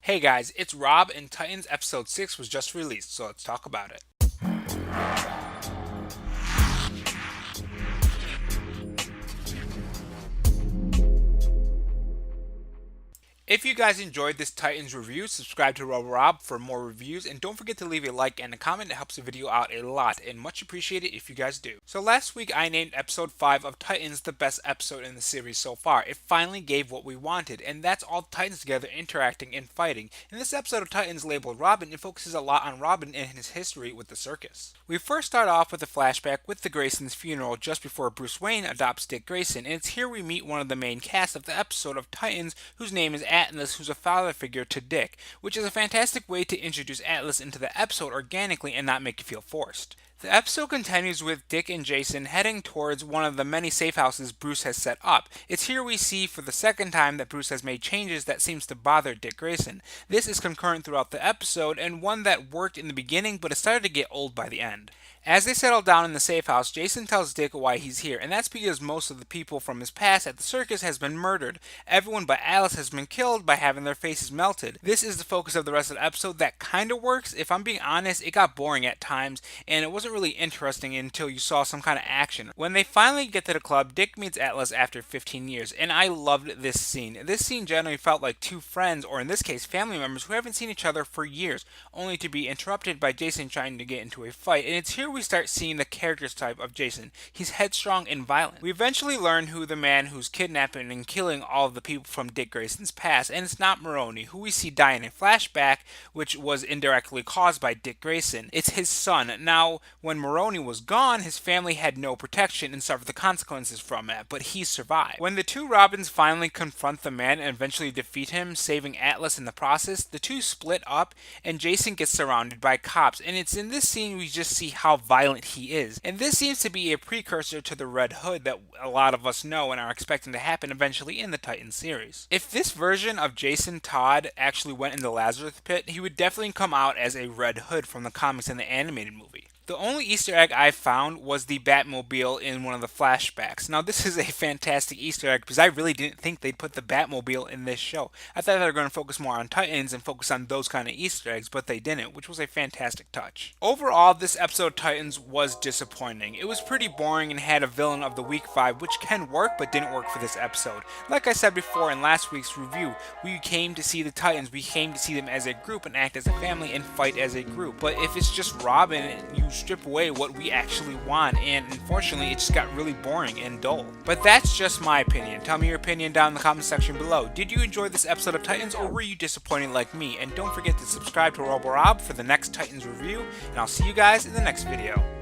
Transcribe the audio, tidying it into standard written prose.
Hey guys, it's Rob, and Titans episode 6 was just released, so let's talk about it. If you guys enjoyed this Titans review, subscribe to Robo for more reviews, and don't forget to leave a like and a comment. It helps the video out a lot, and much appreciated if you guys do. So last week I named episode 5 of Titans the best episode in the series so far. It finally gave what we wanted, and that's all Titans together interacting and fighting. In this episode of Titans labeled Robin, it focuses a lot on Robin and his history with the circus. We first start off with a flashback with the Grayson's funeral just before Bruce Wayne adopts Dick Grayson, and it's here we meet one of the main cast of the episode of Titans, whose name is Atlas, who's a father figure to Dick, which is a fantastic way to introduce Atlas into the episode organically and not make you feel forced. The episode continues with Dick and Jason heading towards one of the many safe houses Bruce has set up. It's here we see for the second time that Bruce has made changes that seems to bother Dick Grayson. This is concurrent throughout the episode and one that worked in the beginning but it started to get old by the end. As they settle down in the safe house, Jason tells Dick why he's here, and that's because most of the people from his past at the circus has been murdered. Everyone but Alice has been killed by having their faces melted. This is the focus of the rest of the episode that kinda works. If I'm being honest, it got boring at times, and it wasn't really interesting until you saw some kind of action. When they finally get to the club, Dick meets Atlas after 15 years, and I loved this scene. This scene generally felt like two friends, or in this case family members, who haven't seen each other for years, only to be interrupted by Jason trying to get into a fight, and it's here we start seeing the character type of Jason. He's headstrong and violent. We eventually learn who the man who's kidnapping and killing all of the people from Dick Grayson's past, and it's not Maroni, who we see die in a flashback, which was indirectly caused by Dick Grayson. It's his son. Now, when Maroni was gone, his family had no protection and suffered the consequences from it, but he survived. When the two Robins finally confront the man and eventually defeat him, saving Atlas in the process, the two split up and Jason gets surrounded by cops, and it's in this scene we just see how violent he is. And this seems to be a precursor to the Red Hood that a lot of us know and are expecting to happen eventually in the Titans series. If this version of Jason Todd actually went in the Lazarus pit, he would definitely come out as a Red Hood from the comics and the animated movie. The only Easter egg I found was the Batmobile in one of the flashbacks. Now, this is a fantastic Easter egg because I really didn't think they'd put the Batmobile in this show. I thought they were going to focus more on Titans and focus on those kind of Easter eggs, but they didn't, which was a fantastic touch. Overall, this episode of Titans was disappointing. It was pretty boring and had a villain of the week vibe, which can work but didn't work for this episode. Like I said before in last week's review, we came to see the Titans, we came to see them as a group and act as a family and fight as a group. But if it's just Robin, you strip away what we actually want, and unfortunately it just got really boring and dull. But that's just my opinion. Tell me your opinion down in the comment section below. Did you enjoy this episode of Titans, or were you disappointed like me? And don't forget to subscribe to Robo for the next Titans review, and I'll see you guys in the next video.